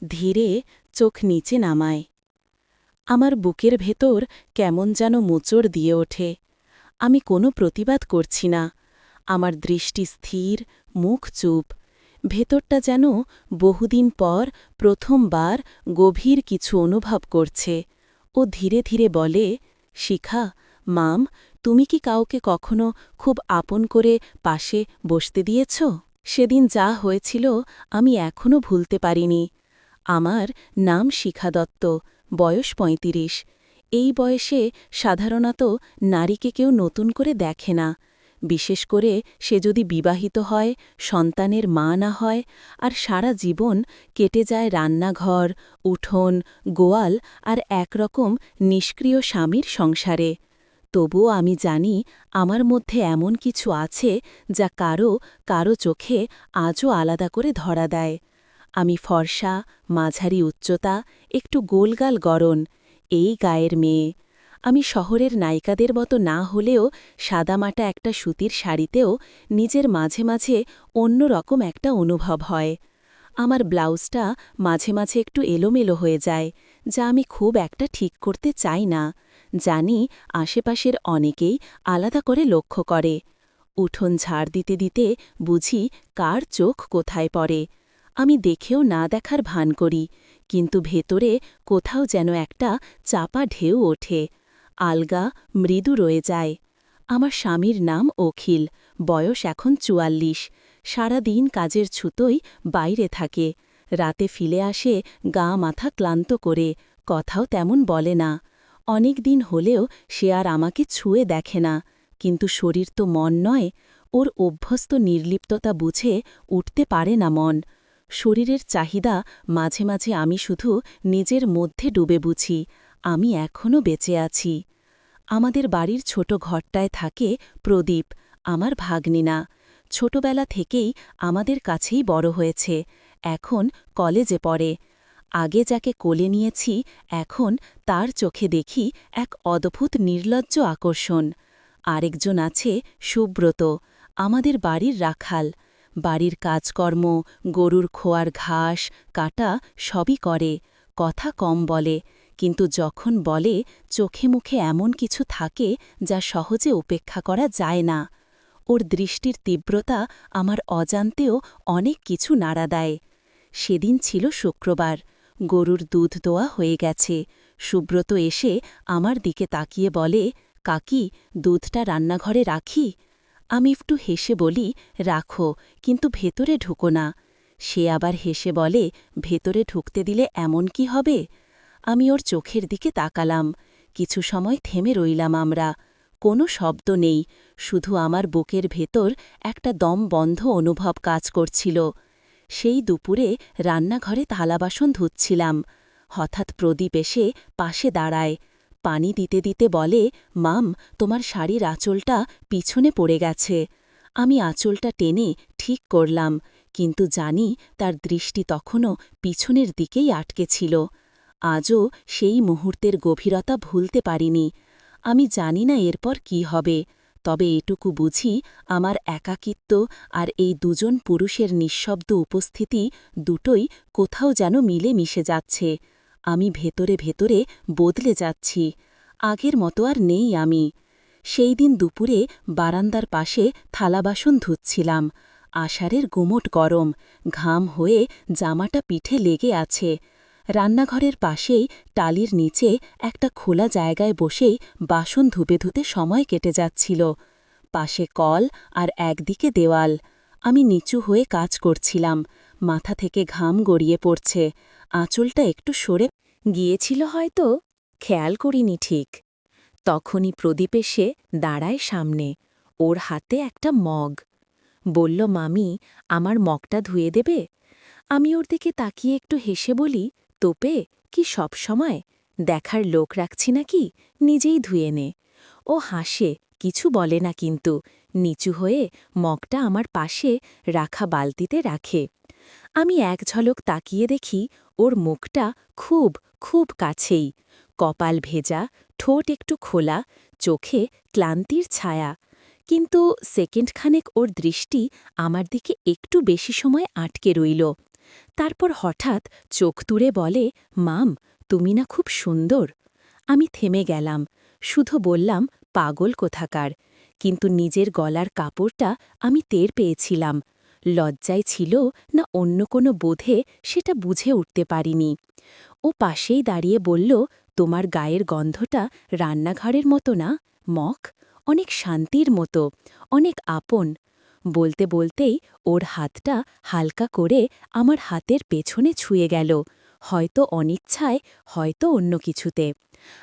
ধীরে চোখ নিচে নামায়। আমার বুকের ভেতর কেমন যেন মোচড় দিয়ে ওঠে। আমি কোনো প্রতিবাদ করছি না। আমার দৃষ্টি স্থির, মুখ চুপ। ভেতরটা যেন বহুদিন পর প্রথমবার গভীর কিছু অনুভব করছে। ও ধীরে ধীরে বলে, শিখা, মাম, তুমি কি কাউকে কখনো খুব আপন করে পাশে বসতে দিয়েছ? সেদিন যা হয়েছিল আমি এখনও ভুলতে পারিনি। আমার নাম শিখা দত্ত, বয়স ৩৫। এই বয়সে সাধারণত নারীকে কেউ নতুন করে দেখে না, বিশেষ করে সে যদি বিবাহিত হয়, সন্তানের মা না হয়, আর সারা জীবন কেটে যায় রান্নাঘর, উঠোন, গোয়াল আর একরকম নিষ্ক্রিয় স্বামীর সংসারে। তবুও আমি জানি আমার মধ্যে এমন কিছু আছে যা কারো চোখে আজও আলাদা করে ধরা দেয়। আমি ফর্সা, মাঝারি উচ্চতা, একটু গোলগাল গড়ন, এই গায়ের মেয়ে। আমি শহরের নায়িকাদের মতো না হলেও সাদামাটা একটা সুতির শাড়িতেও নিজের মাঝে মাঝে অন্যরকম একটা অনুভব হয়। আমার ব্লাউজটা মাঝে মাঝে একটু এলোমেলো হয়ে যায়, যা আমি খুব একটা ঠিক করতে চাই না। জানি আশেপাশের অনেকেই আলাদা করে লক্ষ্য করে। উঠোন ঝাড় দিতে দিতে বুঝি কার চোখ কোথায় পড়ে। আমি দেখেও না দেখার ভান করি, কিন্তু ভেতরে কোথাও যেন একটা চাপা ঢেউ ওঠে। আলগা, মৃদু রয়ে যায়। আমার স্বামীর নাম অখিল, বয়স এখন ৪৪। সারা দিন কাজের ছুতোই বাইরে থাকে। রাতে ফিরে আসে গা মাথা ক্লান্ত করে, কথাও তেমন বলে না। অনেক দিন হলেও সে আর আমাকে ছুঁয়ে দেখে না, কিন্তু শরীর তো মন নয়। ওর অভ্যস্ত নির্লিপ্ততা বুঝে উঠতে পারে না মন। শরীরের চাহিদা মাঝে মাঝে আমি শুধু নিজের মধ্যে ডুবে বুঝি, আমি এখনও বেঁচে আছি। আমাদের বাড়ির ছোট ঘরটায় থাকে প্রদীপ, আমার ভাগ্নিনা। ছোটবেলা থেকেই আমাদের কাছেই বড় হয়েছে, এখন কলেজে পড়ে। আগে যাকে কোলে নিয়েছি, এখন তার চোখে দেখি এক অদ্ভুত নির্লজ্জ আকর্ষণ। আরেকজন আছে সুব্রত, আমাদের বাড়ির রাখাল। বাড়ির কাজকর্ম, গরুর খোয়ার ঘাস কাটা সবই করে, কথা কম বলে, কিন্তু যখন বলে চোখে মুখে এমন কিছু থাকে যা সহজে উপেক্ষা করা যায় না। ওর দৃষ্টির তীব্রতা আমার অজান্তেও অনেক কিছু নাড়া দেয়। সেদিন ছিল শুক্রবার, গরুর দুধ দোয়া হয়ে গেছে। সুব্রত এসে আমার দিকে তাকিয়ে বলে, কাকি, দুধটা রান্নাঘরে রাখি? আমি একটু হেসে বলি, রাখো, কিন্তু ভেতরে ঢুকো না। সে আবার হেসে বলে, ভেতরে ঢুকতে দিলে এমন কি হবে? আমি ওর চোখের দিকে তাকালাম। কিছু সময় থেমে রইলাম আমরা। কোনো শব্দ নেই, শুধু আমার বুকের ভেতর একটা দম বন্ধ অনুভব কাজ করছিল। সেই দুপুরে রান্নাঘরে থালাবাসন ধুচ্ছিলাম। হঠাৎ প্রদীপ এসে পাশে দাঁড়ায়। পানি দিতে দিতে বলে, মাম, তোমার শাড়ির আঁচলটা পিছনে পড়ে গেছে। আমি আঁচলটা টেনে ঠিক করলাম, কিন্তু জানি তার দৃষ্টি তখনও পিছনের দিকেই আটকে ছিল। আজও সেই মুহূর্তের গভীরতা ভুলতে পারিনি। আমি জানি না এরপর কি হবে, তবে এটুকু বুঝি আমার একাকিত্ব আর এই দুজন পুরুষের নিঃশব্দ উপস্থিতি দুটোই কোথাও যেন মিলে মিশে যাচ্ছে। আমি ভেতরে ভেতরে বদলে যাচ্ছি। আগের মতো আর নেই আমি। সেই দিন দুপুরে বারান্দার পাশে থালাবাসন ধুচ্ছিলাম। আষাঢ়ের গুমোট গরম, ঘাম হয়ে জামাটা পিঠে লেগে আছে। রান্নাঘরের পাশেই টালির নিচে একটা খোলা জায়গায় বসেই বাসন ধুতে ধুতে সময় কেটে যাচ্ছিল। পাশে কল আর একদিকে দেওয়াল। আমি নিচু হয়ে কাজ করছিলাম, মাথা থেকে ঘাম গড়িয়ে পড়ছে। আঁচলটা একটু সরে গিয়েছিল হয়তো, খেয়াল করিনি ঠিক। তখনই প্রদীপ এসে দাঁড়ায় সামনে, ওর হাতে একটা মগ। বলল, মামি, আমার মগটা ধুয়ে দেবে? আমি ওর দিকে তাকিয়ে একটু হেসে বলি, তোপে কি সব সময় দেখার লোক রাখছি নাকি, নিজেই ধুয়ে নে। ও হাসে, কিছু বলে না, কিন্তু নিচু হয়ে মগটা আমার পাশে রাখা বালতিতে রাখে। আমি এক ঝলক তাকিয়ে দেখি ওর মুখটা খুব খুব কাছেই, কপাল ভেজা, ঠোঁট একটু খোলা, চোখে ক্লান্তির ছায়া। কিন্তু সেকেন্ডখানেক ওর দৃষ্টি আমার দিকে একটু বেশি সময় আটকে রইল। তারপর হঠাৎ চোখ তুড়ে বলে, মাম, তুমি না খুব সুন্দর। আমি থেমে গেলাম, শুধু বললাম, পাগল কোথাকার। কিন্তু নিজের গলার কাপড়টা আমি টের পেয়েছিলাম। লজ্জায় ছিল না অন্য কোনো বোধে সেটা বুঝে উঠতে পারিনি। ও পাশেই দাঁড়িয়ে বলল, তোমার গায়ের গন্ধটা রান্নাঘরের মতো না, মখ, অনেক শান্তির মতো, অনেক আপন। বলতে বলতেই ওর হাতটা হালকা করে আমার হাতের পেছনে ছুঁয়ে গেল, হয়তো অনিচ্ছায়, হয়তো অন্য কিছুতে।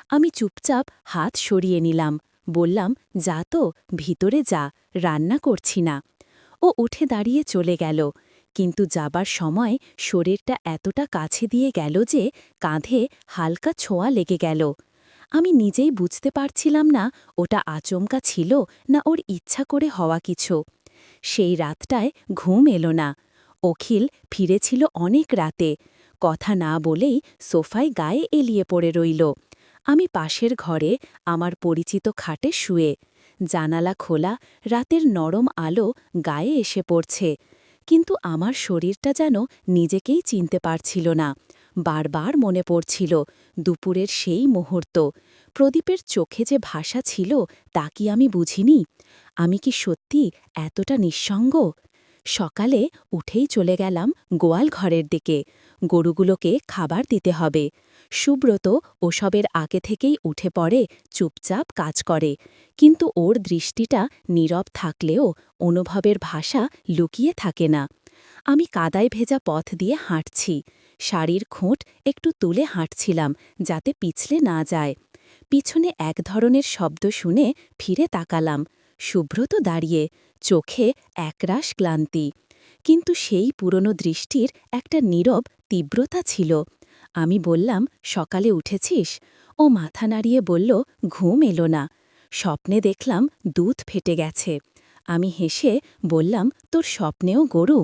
আমি চুপচাপ হাত সরিয়ে নিলাম, বললাম, যা তো, ভিতরে যা, রান্না করছি না। ও উঠে দাঁড়িয়ে চলে গেল, কিন্তু যাবার সময় শরীরটা এতটা কাছে দিয়ে গেল যে কাঁধে হালকা ছোঁয়া লেগে গেল। আমি নিজেই বুঝতে পারছিলাম না ওটা আচমকা ছিল না ওর ইচ্ছা করে হওয়া কিছু। সেই রাতটায় ঘুম এলো না। অখিল ফিরেছিল অনেক রাতে, কথা না বলেই সোফায় গায়ে এলিয়ে পড়ে রইল। আমি পাশের ঘরে আমার পরিচিত খাটে শুয়ে, জানালা খোলা, রাতের নরম আলো গায়ে এসে পড়ছে, কিন্তু আমার শরীরটা যেন নিজেকেই চিনতে পারছিল না। বারবার মনে পড়ছিল দুপুরের সেই মুহূর্ত, প্রদীপের চোখে যে ভাষা ছিল তা কি আমি বুঝিনি? আমি কি সত্যি এতটা নিঃসঙ্গ? সকালে উঠেই চলে গেলাম গোয়াল ঘরের দিকে, গরুগুলোকে খাবার দিতে হবে। সুব্রত ওসবের আগে থেকেই উঠে পড়ে, চুপচাপ কাজ করে, কিন্তু ওর দৃষ্টিটা নীরব থাকলেও অনুভবের ভাষা লুকিয়ে থাকে না। আমি কাদায় ভেজা পথ দিয়ে হাঁটছি, শাড়ির খুঁট একটু তুলে হাঁটছিলাম যাতে পিছলে না যায়। পিছনে এক ধরনের শব্দ শুনে ফিরে তাকালাম, সুব্রত দাঁড়িয়ে, চোখে একরাশ ক্লান্তি, কিন্তু সেই পুরনো দৃষ্টির একটা নীরব তীব্রতা ছিল। আমি বললাম, সকালে উঠেছিস? ও মাথা নাড়িয়ে বলল, ঘুম এলো না, স্বপ্নে দেখলাম দুধ ফেটে গেছে। আমি হেসে বললাম, তোর স্বপ্নেও গরু?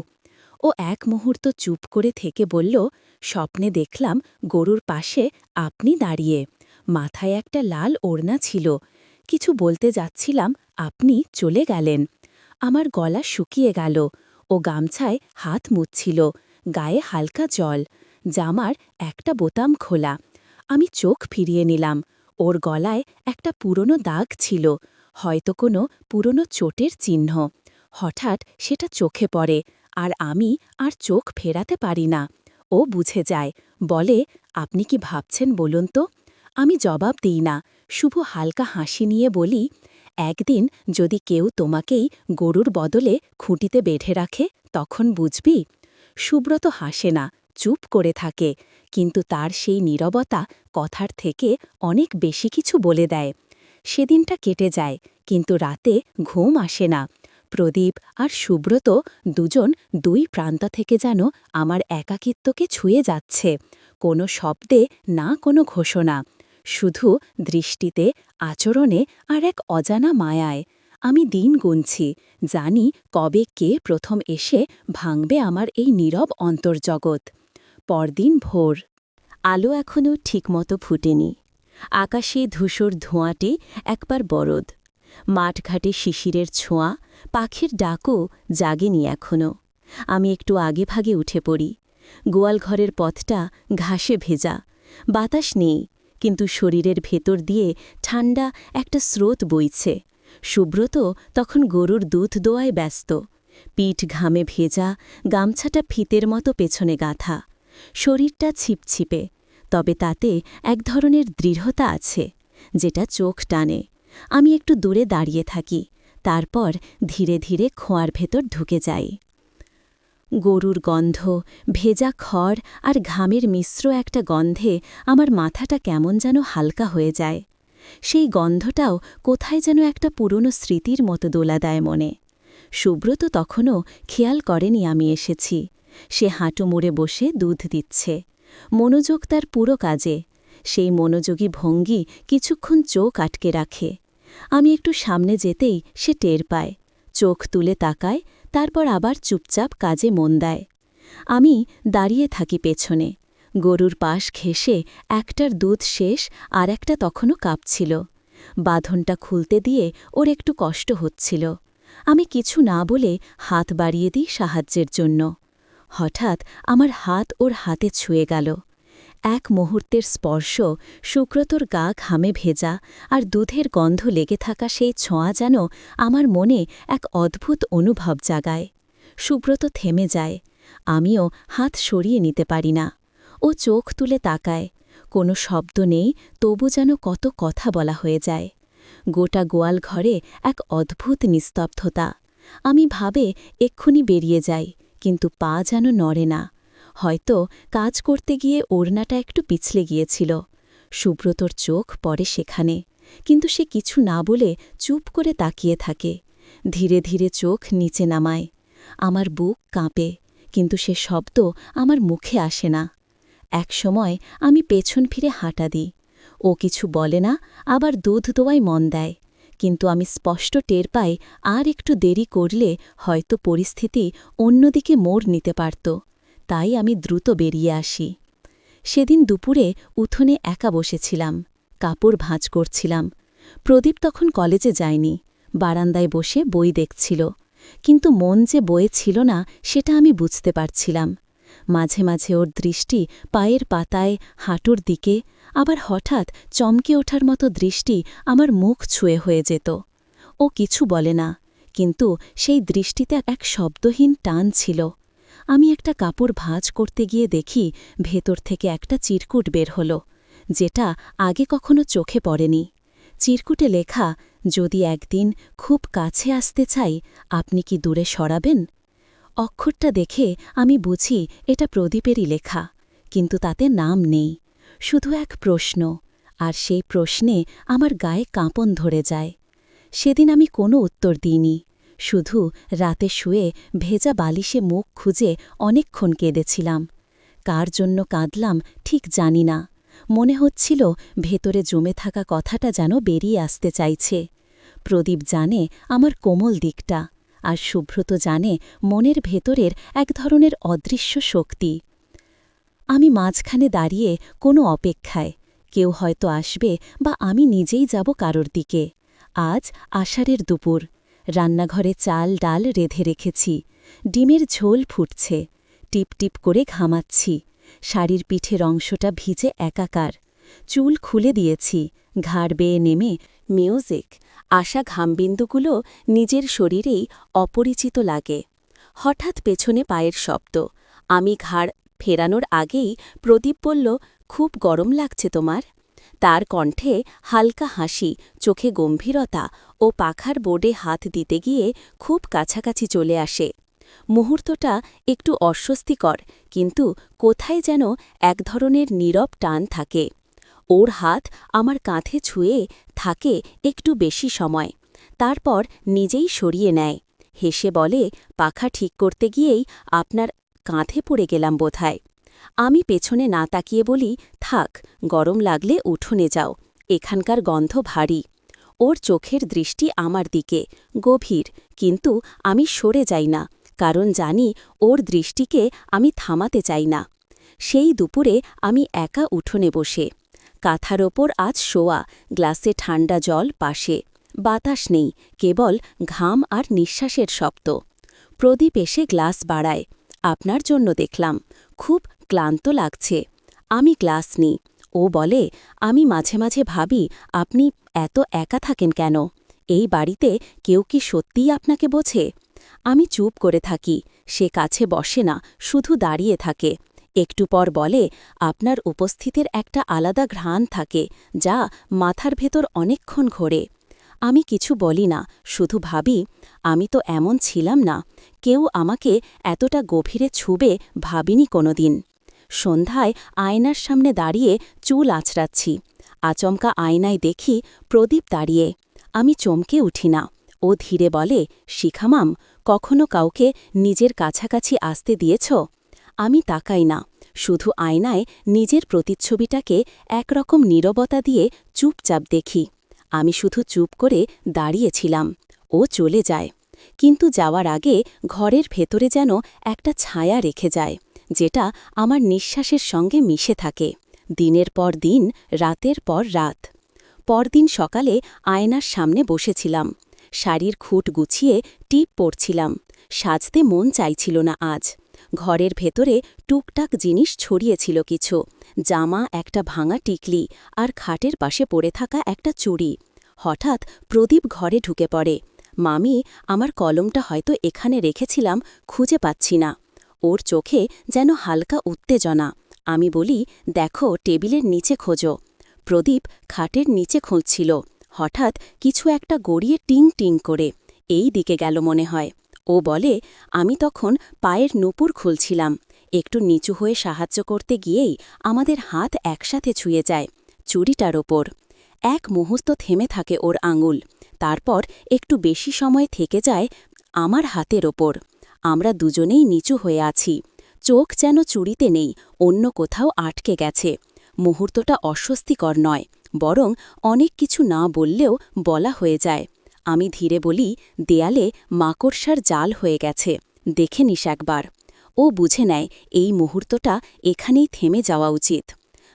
ও এক মুহূর্ত চুপ করে থেকে বলল, স্বপ্নে দেখলাম গরুর পাশে আপনি দাঁড়িয়ে, মাথায় একটা লাল ওড়না ছিল। কিছু বলতে যাচ্ছিলাম, আপনি চলে গেলেন। আমার গলা শুকিয়ে গেল। ও গামছায় হাত মুছছিল, গায়ে হালকা জল, জামার একটা বোতাম খোলা। আমি চোখ ফিরিয়ে নিলাম, ওর গলায় একটা পুরনো দাগ ছিল, হয়তো কোনো পুরনো চোটের চিহ্ন। হঠাৎ সেটা চোখে পড়ে, আর আমি আর চোখ ফেরাতে পারি না। ও বুঝে যায়, বলে, আপনি কি ভাবছেন বলুন তো? আমি জবাব দিই না, শুধু হালকা হাসি নিয়ে বলি, একদিন যদি কেউ তোমাকেই গরুর বদলে খুঁটিতে বেঁধে রাখে, তখন বুঝবি। সুব্রত হাসে না, চুপ করে থাকে, কিন্তু তার সেই নীরবতা কথার থেকে অনেক বেশি কিছু বলে দেয়। সেদিনটা কেটে যায়, কিন্তু রাতে ঘুম আসে না। প্রদীপ আর সুব্রত দুজন দুই প্রান্ত থেকে যেন আমার একাকিত্বকে ছুঁয়ে যাচ্ছে, কোনো শব্দে না কোনো ঘোষণা, শুধু দৃষ্টিতে, আচরণে আর এক অজানা মায়ায়। আমি দিন গুনছি, জানি কবে কে প্রথম এসে ভাঙবে আমার এই নীরব অন্তর্জগৎ। পরদিন ভোর, আলো এখনও ঠিকমতো ফুটেনি। আকাশে ধূসর ধোঁয়াটে একবার বরদ, মাঠঘাটে শিশিরের ছোঁয়া, পাখির ডাকও জাগেনি এখনও। আমি একটু আগে ভাগে উঠে পড়ি। গোয়ালঘরের পথটা ঘাসে ভেজা, বাতাস নেই, কিন্তু শরীরের ভেতর দিয়ে ঠান্ডা একটা স্রোত বইছে। সুব্রত তখন গরুর দুধ দোয়ায় ব্যস্ত, পিঠ ঘামে ভেজা, গামছাটা ফিতের মতো পেছনে গাঁথা। শরীরটা ছিপছিপে, তবে তাতে এক ধরনের দৃঢ়তা আছে, যেটা চোখ টানে। আমি একটু দূরে দাঁড়িয়ে থাকি, তারপর ধীরে ধীরে খোঁয়ার ভেতর ঢুকে যাই। গরুর গন্ধ, ভেজা খড় আর ঘামের মিশ্র একটা গন্ধে আমার মাথাটা কেমন যেন হালকা হয়ে যায়। সেই গন্ধটাও কোথায় যেন একটা পুরনো স্মৃতির মতো দোলা দেয় মনে। সুব্রত তখনও খেয়াল করেনি আমি এসেছি। সে হাঁটু মুড়ে বসে দুধ দিচ্ছে, মনোযোগ তার পুরো কাজে। সেই মনোযোগী ভঙ্গি কিছুক্ষণ চোখ আটকে রাখে। আমি একটু সামনে যেতেই সে টের পায়, চোখ তুলে তাকায়, তারপর আবার চুপচাপ কাজে মন দেয়। আমি দাঁড়িয়ে থাকি পেছনে, গরুর পাশ ঘেঁষে একটার দুধ শেষ, আর একটা তখনও কাঁপছিল। বাঁধনটা খুলতে দিয়ে ওর একটু কষ্ট হচ্ছিল। আমি কিছু না বলে হাত বাড়িয়ে দিই সাহায্যের জন্য। হঠাৎ আমার হাত ওর হাতে ছুঁয়ে গেল। এক মুহূর্তের স্পর্শ, সুব্রতর গা ঘামে ভেজা আর দুধের গন্ধ লেগে থাকা সেই ছোঁয়া যেন আমার মনে এক অদ্ভুত অনুভব জাগায়। সুব্রত থেমে যায়। আমিও হাত সরিয়ে নিতে পারি না। ও চোখ তুলে তাকায়। কোনো শব্দ নেই, তবু যেন কত কথা বলা হয়ে যায়। গোটা গোয়াল ঘরে এক অদ্ভুত নিস্তব্ধতা। আমি ভাবে এক্ষুনি বেরিয়ে যাই, কিন্তু পা যেন নড়ে না। হয়তো কাজ করতে গিয়ে ওড়নাটা একটু পিছলে গিয়েছিল। সুব্রতর চোখ পড়ে সেখানে, কিন্তু সে কিছু না বলে চুপ করে তাকিয়ে থাকে। ধীরে ধীরে চোখ নিচে নামায়। আমার বুক কাঁপে, কিন্তু সে শব্দ আমার মুখে আসে না। একসময় আমি পেছন ফিরে হাঁটা দিই। ও কিছু বলে না, আবার দুধ দোয়ায় মন দেয়। কিন্তু আমি স্পষ্ট টের পাই আর একটু দেরি করলে হয়তো পরিস্থিতি অন্যদিকে মোড় নিতে পারত। তাই আমি দ্রুত বেরিয়ে আসি। সেদিন দুপুরে উঠোনে একা বসেছিলাম, কাপড় ভাঁজ করছিলাম। প্রদীপ তখন কলেজে যায়নি, বারান্দায় বসে বই দেখছিল। কিন্তু মন যে বয়ে ছিল না সেটা আমি বুঝতে পারছিলাম। মাঝে মাঝে ওর দৃষ্টি পায়ের পাতায়, হাঁটুর দিকে, আবার হঠাৎ চমকে ওঠার মতো দৃষ্টি আমার মুখ ছুঁয়ে হয়ে যেত। ও কিছু বলে না, কিন্তু সেই দৃষ্টিতে এক শব্দহীন টান ছিল। আমি একটা কাপড় ভাঁজ করতে গিয়ে দেখি ভেতর থেকে একটা চিরকুট বের হল, যেটা আগে কখনো চোখে পড়েনি। চিরকুটে লেখা, যদি একদিন খুব কাছে আসতে চাই, আপনি কি দূরে সরাবেন? অক্ষরটা দেখে আমি বুঝি এটা প্রদীপেরই লেখা, কিন্তু তাতে নাম নেই, শুধু এক প্রশ্ন। আর সেই প্রশ্নে আমার গায়ে কাঁপন ধরে যায়। সেদিন আমি কোনো উত্তর দিইনি, শুধু রাতে শুয়ে ভেজা বালিশে মুখ খুঁজে অনেকক্ষণ কেঁদেছিলাম। কার জন্য কাঁদলাম ঠিক জানি না। মনে হচ্ছিল ভেতরে জমে থাকা কথাটা যেন বেরিয়ে আসতে চাইছে। প্রদীপ জানে আমার কোমল দিকটা, আর সুব্রত জানে মনের ভেতরের এক ধরনের অদৃশ্য শক্তি। আমি মাঝখানে দাঁড়িয়ে কোনো অপেক্ষায়, কেউ হয়তো আসবে বা আমি নিজেই যাব কারোর দিকে। আজ আষাঢ়ের দুপুর, রান্নাঘরে চাল ডাল রেঁধে রেখেছি, ডিমের ঝোল ফুটছে, টিপ টিপ করে ঘামাচ্ছি। শাড়ির পিঠের অংশটা ভিজে একাকার। চুল খুলে দিয়েছি, ঘাড় বেয়ে নেমে মিউজিক, আসা ঘামবিন্দুগুলো নিজের শরীরেই অপরিচিত লাগে। হঠাৎ পেছনে পায়ের শব্দ। আমি ঘাড় ফেরানোর আগেই প্রদীপ বলল, খুব গরম লাগছে তোমার? তার কণ্ঠে হালকা হাসি, চোখে গম্ভীরতা ও পাখার বোর্ডে হাত দিতে গিয়ে খুব কাছাকাছি চলে আসে। মুহূর্তটা একটু অস্বস্তিকর, কিন্তু কোথায় যেন এক ধরনের নীরব টান থাকে। ওর হাত আমার কাঁধে ছুঁয়ে থাকে একটু বেশি সময়, তারপর নিজেই সরিয়ে নেয়। হেসে বলে, পাখা ঠিক করতে গিয়েই আপনার কাঁধে পড়ে গেলাম বোধহয়। আমি পেছনে না তাকিয়ে বলি, থাক, গরম লাগলে উঠোনে যাও, এখানকার গন্ধ ভারী। ওর চোখের দৃষ্টি আমার দিকে, গভীর, কিন্তু আমি সরে যাই না, কারণ জানি ওর দৃষ্টিকে আমি থামাতে চাই না। সেই দুপুরে আমি একা উঠোনে বসে, কাঁথার ওপর আজ শোয়া, গ্লাসে ঠান্ডা জল পাশে। বাতাস নেই, কেবল ঘাম আর নিঃশ্বাসের শব্দ। প্রদীপ এসে গ্লাস বাড়ায়। আপনার জন্য দেখলাম, খুব ক্লান্ত লাগছে। আমি গ্লাস নিই। ও বলে, আমি মাঝে মাঝে ভাবি আপনি এত একা থাকেন কেন? এই বাড়িতে কেউ কি সত্যিই আপনাকে বোঝে? আমি চুপ করে থাকি। সে কাছে বসে না, শুধু দাঁড়িয়ে থাকে। একটু পর বলে, আপনার উপস্থিতির একটা আলাদা ঘ্রাণ থাকে, যা মাথার ভেতর অনেকক্ষণ ঘোরে। আমি কিছু বলি না, শুধু ভাবি, আমি তো এমন ছিলাম না, কেউ আমাকে এতটা গভীরে ছুবে ভাবিনি কোনোদিন। সন্ধ্যায় আয়নার সামনে দাঁড়িয়ে চুল আঁচড়াচ্ছি। আচমকা আয়নায় দেখি প্রদীপ দাঁড়িয়ে। আমি চমকে উঠি না। ও ধীরে বলে, শিখামাম, কখনো কাউকে নিজের কাছাকাছি আসতে দিয়েছ? আমি তাকাই না, শুধু আয়নায় নিজের প্রতিচ্ছবিটাকে একরকম নীরবতা দিয়ে চুপচাপ দেখি। আমি শুধু চুপ করে দাঁড়িয়েছিলাম। ও চলে যায়, কিন্তু যাওয়ার আগে ঘরের ভেতরে যেন একটা ছায়া রেখে যায়, যেটা আমার নিঃশ্বাসের সঙ্গে মিশে থাকে, দিনের পর দিন, রাতের পর রাত। পরদিন সকালে আয়নার সামনে বসেছিলাম, শাড়ির খুঁট গুছিয়ে টিপ পরছিলাম। সাজতে মন চাইছিল না আজ। ঘরের ভেতরে টুকটাক জিনিস ছড়িয়েছিল কিছু, জামা, একটা ভাঙা টিকলি আর খাটের পাশে পড়ে থাকা একটা চুড়ি। হঠাৎ প্রদীপ ঘরে ঢুকে পড়ে। মামি, আমার কলমটা হয়তো এখানে রেখেছিলাম, খুঁজে পাচ্ছি না। ওর চোখে যেন হালকা উত্তেজনা। আমি বলি, দেখো, টেবিলের নিচে খোঁজো। প্রদীপ খাটের নিচে খুঁজছিল। হঠাৎ কিছু একটা গড়িয়ে টিং টিং করে এই দিকে গেল মনে হয়। ও বলে, আমি তখন পায়ের নুপুর খুলছিলাম। একটু নিচু হয়ে সাহায্য করতে গিয়েই আমাদের হাত একসাথে ছুঁয়ে যায় চুড়িটার ওপর। এক মুহূর্ত থেমে থাকে ওর আঙুল, তারপর একটু বেশি সময় থেকে যায় আমার হাতের ওপর। আমরা দুজনেই নিচু হয়ে আছি, চোখ যেন চুড়িতে নেই, অন্য কোথাও আটকে গেছে। মুহূর্তটা অস্বস্তিকর নয়, বরং অনেক কিছু না বললেও বলা হয়ে যায়। আমি ধীরে বলি, দেয়ালে মাকড়সার জাল হয়ে গেছে, দেখে নিস একবার। ও বুঝে নেয় এই মুহূর্তটা এখানেই থেমে যাওয়া উচিত।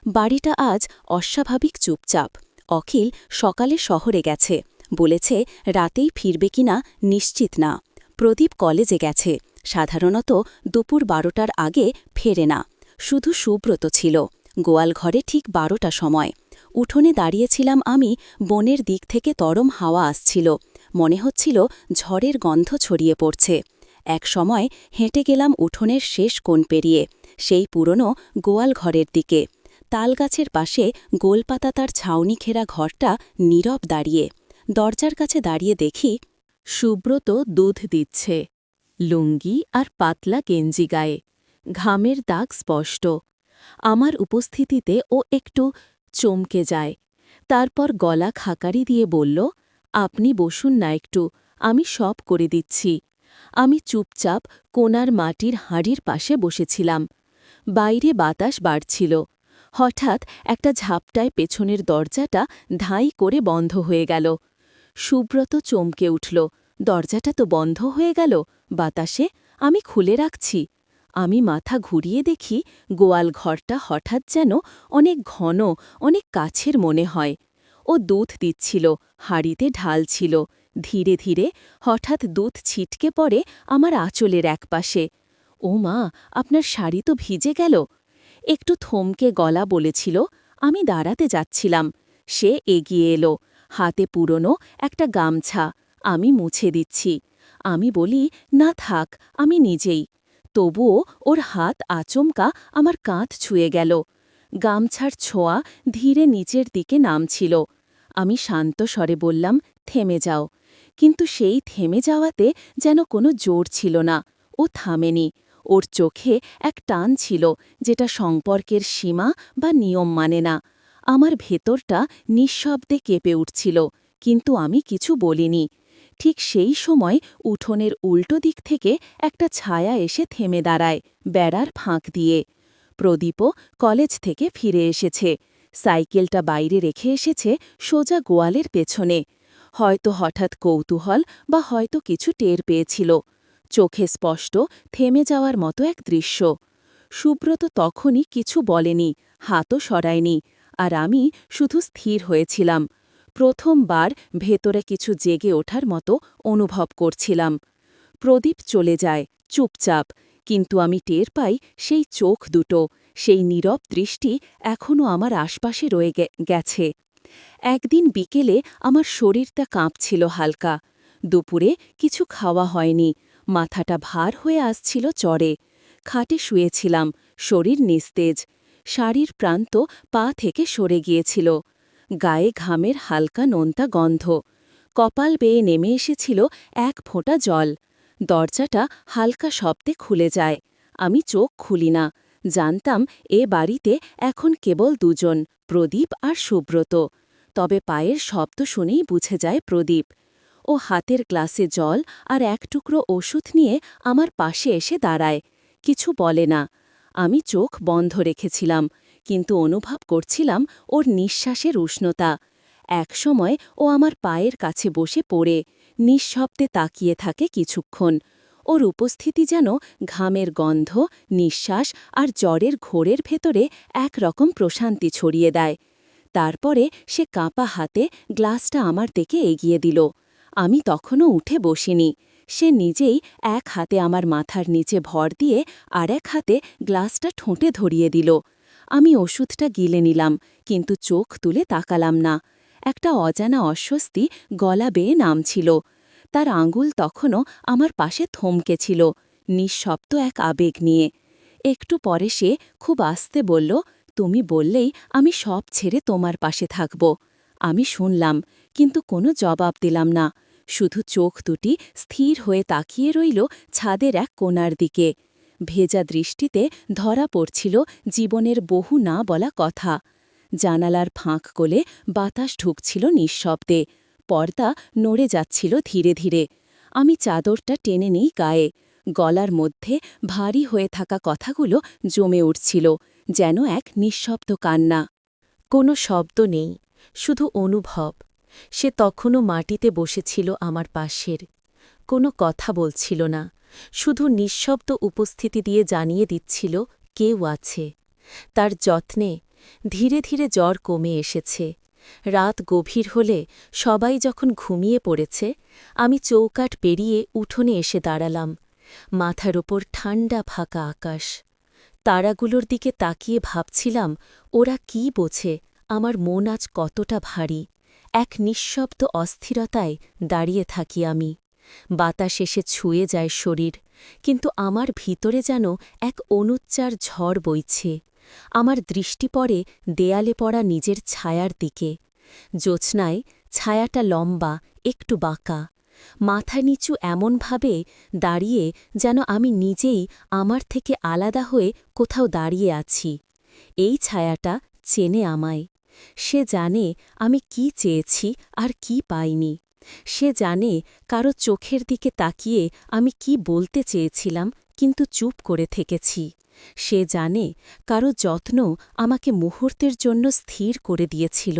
বাড়িটা আজ অস্বাভাবিক চুপচাপ। অখিল সকালে শহরে গেছে, বলেছে রাতেই ফিরবে কিনা নিশ্চিত না। প্রদীপ কলেজে গেছে, সাধারণত দুপুর 12টার আগে ফেরে না। শুধু সুব্রত ছিল গোয়ালঘরে ঠিক 12টা সময়। উঠোনে দাঁড়িয়েছিলাম আমি, বনের দিক থেকে তরম হাওয়া আসছিল, মনে হচ্ছিল ঝড়ের গন্ধ ছড়িয়ে পড়ছে। এক সময় হেঁটে গেলাম উঠোনের শেষ কোণ পেরিয়ে, সেই পুরনো গোয়ালঘরের দিকে। তালগাছের পাশে গোলপাতা তার ছাউনি ঘেরা ঘরটা নীরব দাঁড়িয়ে। দরজার কাছে দাঁড়িয়ে দেখি সুব্রত দুধ দিচ্ছে, লুঙ্গি আর পাতলা গেঞ্জি গায়ে, ঘামের দাগ স্পষ্ট। আমার উপস্থিতিতে ও একটু চমকে যায়, তারপর গলা খাকারি দিয়ে বলল, আপনি বসুন না একটু, আমি সব করে দিচ্ছি। আমি চুপচাপ কোণার মাটির হাঁড়ির পাশে বসেছিলাম। বাইরে বাতাস বাড়ছিল। হঠাৎ একটা ঝাপটায় পেছনের দরজাটা ধাঁই করে বন্ধ হয়ে গেল। সুব্রত চমকে উঠল, দরজাটা তো বন্ধ হয়ে গেল বাতাসে, আমি খুলে রাখছি। আমি মাথা ঘুরিয়ে দেখি গোয়াল ঘরটা হঠাৎ যেন অনেক ঘন, অনেক কাছের মনে হয়। ও দুধ দিচ্ছিল, হাঁড়িতে ঢাল ছিল। ধীরে ধীরে হঠাৎ দুধ ছিটকে পড়ে আমার আঁচলের একপাশে। ও মা, আপনার শাড়ি তো ভিজে গেল। একটু থমকে গলা বলেছিল। আমি দাঁড়াতে যাচ্ছিলাম। সে এগিয়ে এলো, হাতে পুরনো একটা গামছা। আমি মুছে দিচ্ছি। আমি বলি, না থাক, আমি নিজেই। তবুও ওর হাত আচমকা আমার কাঁধ ছুঁয়ে গেল। গামছার ছোঁয়া ধীরে নিচের দিকে নামছিল। আমি শান্ত স্বরে বললাম, থেমে যাও। কিন্তু সেই থেমে যাওয়াতে যেন কোনো জোর ছিল না। ও থামেনি। ওর চোখে এক টান ছিল, যেটা সম্পর্কের সীমা বা নিয়ম মানে না। আমার ভেতরটা নিঃশব্দে কেঁপে উঠছিল, কিন্তু আমি কিছু বলিনি। ঠিক সেই সময় উঠোনের উল্টো দিক থেকে একটা ছায়া এসে থেমে দাঁড়ায়, বেড়ার ফাঁক দিয়ে। প্রদীপও কলেজ থেকে ফিরে এসেছে। সাইকেলটা বাইরে রেখে এসেছে সোজা গোয়ালের পেছনে। হয়তো হঠাৎ কৌতূহল বা হয়তো কিছু টের পেয়েছিল। চোখে স্পষ্ট থেমে যাওয়ার মতো এক দৃশ্য। সুব্রত তখনই কিছু বলেনি, হাতও সরায়নি, আর আমি শুধু স্থির হয়েছিলাম। প্রথমবার ভেতরে কিছু জেগে ওঠার মতো অনুভব করছিলাম। প্রদীপ চলে যায়, চুপচাপ, কিন্তু আমি টের পাই সেই চোখ দুটো, সেই নীরব দৃষ্টি এখনও আমার আশপাশে রয়ে গেছে। একদিন বিকেলে আমার শরীরটা কাঁপছিল হালকা। দুপুরে কিছু খাওয়া হয়নি, মাথাটা ভার হয়ে আসছিল চড়ে। খাটে শুয়েছিলাম, শরীর নিস্তেজ। শাড়ির প্রান্ত পা থেকে সরে গিয়েছিল। গায়ে ঘামের হালকা নোনতা গন্ধ। কপাল বেয়ে নেমে এসেছিল এক ফোঁটা জল। দরজাটা হালকা শব্দে খুলে যায়। আমি চোখ খুলি না। জানতাম এ বাড়িতে এখন কেবল দুজন, প্রদীপ আর সুব্রত। তবে পায়ের শব্দ শুনেই বুঝে যায় প্রদীপ। ও হাতের গ্লাসে জল আর এক টুকরো ওষুধ নিয়ে আমার পাশে এসে দাঁড়ায়। কিছু বলে না। আমি চোখ বন্ধ রেখেছিলাম, কিন্তু অনুভব করছিলাম ওর নিঃশ্বাসের উষ্ণতা। একসময় ও আমার পায়ের কাছে বসে পড়ে নিঃশব্দে তাকিয়ে থাকে কিছুক্ষণ। ওর উপস্থিতি যেন ঘামের গন্ধ, নিঃশ্বাস আর জ্বরের ঘোরের ভেতরে একরকম প্রশান্তি ছড়িয়ে দেয়। তারপরে সে কাঁপা হাতে গ্লাসটা আমার দিকে এগিয়ে দিল। আমি তখনও উঠে বসিনি। সে নিজেই এক হাতে আমার মাথার নিচে ভর দিয়ে আর এক হাতে গ্লাসটা ঠোঁটে ধরিয়ে দিল। আমি ওষুধটা গিলে নিলাম, কিন্তু চোখ তুলে তাকালাম না। একটা অজানা অস্বস্তি গলা বেয়ে নামছিল। তার আঙুল তখনও আমার পাশে থমকেছিল, নিঃশব্দ এক আবেগ নিয়ে। একটু পরে সে খুব আস্তে বলল, তুমি বললেই আমি সব ছেড়ে তোমার পাশে থাকব। আমি শুনলাম, কিন্তু কোনো জবাব দিলাম না। শুধু চোখ দুটি স্থির হয়ে তাকিয়ে রইল ছাদের এক কোণার দিকে। ভেজা দৃষ্টিতে ধরা পড়ছিল জীবনের বহু না বলা কথা। জানালার ফাঁক কোলে বাতাস ঢুকছিল নিঃশব্দে, পর্দা নড়ে যাচ্ছিল ধীরে ধীরে। আমি চাদরটা টেনে নিই গায়ে। গলার মধ্যে ভারী হয়ে থাকা কথাগুলো জমে উঠছিল, যেন এক নিঃশব্দ কান্না। কোনো শব্দ নেই, শুধু অনুভব। সে তখনও মাটিতে বসেছিল আমার পাশের। কোনো কথা বলছিল না, শুধু নিঃশব্দ উপস্থিতি দিয়ে জানিয়ে দিচ্ছিল কেউ আছে। তার যত্নে ধীরে ধীরে জ্বর কমে এসেছে। রাত গভীর হলে, সবাই যখন ঘুমিয়ে পড়েছে, আমি চৌকাঠ পেরিয়ে উঠোনে এসে দাঁড়ালাম। মাথার ওপর ঠান্ডা ফাঁকা আকাশ। তারাগুলোর দিকে তাকিয়ে ভাবছিলাম, ওরা কি বোঝে আমার মন আজ কতটা ভারী। এক নিঃশব্দ অস্থিরতায় দাঁড়িয়ে থাকি আমি। বাতাস এসে ছুঁয়ে যায় শরীর, কিন্তু আমার ভিতরে যেন এক অনুচ্চার ঝড় বইছে। আমার দৃষ্টি পড়ে দেয়ালে পড়া নিজের ছায়ার দিকে। জ্যোৎস্নায় ছায়াটা লম্বা, একটু বাঁকা, মাথা নিচু এমনভাবে দাঁড়িয়ে যেন আমি নিজেই আমার থেকে আলাদা হয়ে কোথাও দাঁড়িয়ে আছি। এই ছায়াটা চেনে আমায়। সে জানে আমি কি চেয়েছি আর কি পাইনি। সে জানে কারো চোখের দিকে তাকিয়ে আমি কি বলতে চেয়েছিলাম, কিন্তু চুপ করে থেকেছি। সে জানে কারো যত্ন আমাকে মুহূর্তের জন্য স্থির করে দিয়েছিল।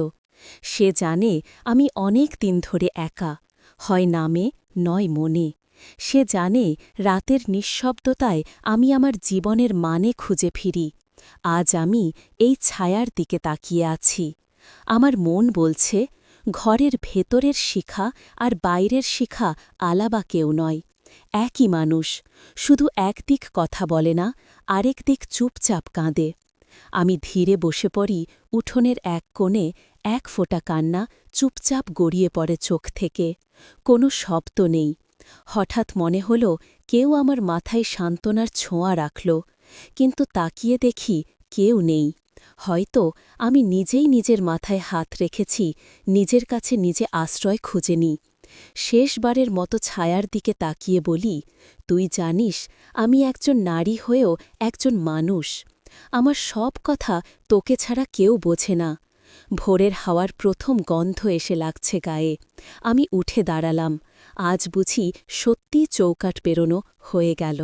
সে জানে আমি অনেক দিন ধরে একা, হয় নামে নয় মনে। সে জানে রাতের নিঃশব্দতায় আমি আমার জীবনের মানে খুঁজে ফিরি। আজ আমি এই ছায়ার দিকে তাকিয়ে আছি। আমার মন বলছে, ঘরের ভেতরের শিখা আর বাইরের শিখা আলাবা কেউ নয়, একই মানুষ, শুধু একদিক কথা বলে না, আরেক দিক চুপচাপ কাঁদে। আমি ধীরে বসে পড়ি উঠোনের এক কোণে। এক ফোঁটা কান্না চুপচাপ গড়িয়ে পড়ে চোখ থেকে। কোনো শব্দ নেই। হঠাৎ মনে হল কেউ আমার মাথায় সান্ত্বনার ছোঁয়া রাখল, কিন্তু তাকিয়ে দেখি কেউ নেই। হয়তো আমি নিজেই নিজের মাথায় হাত রেখেছি, নিজের কাছে নিজে আশ্রয় খুঁজে নিই। শেষবারের মতো ছায়ার দিকে তাকিয়ে বলি, তুই জানিস আমি একজন নারী হয়েও একজন মানুষ। আমার সব কথা তোকে ছাড়া কেউ বোঝে না। ভোরের হাওয়ার প্রথম গন্ধ এসে লাগছে গায়ে। আমি উঠে দাঁড়ালাম। আজ বুঝি সত্যিই চৌকাঠ পেরোনো হয়ে গেল।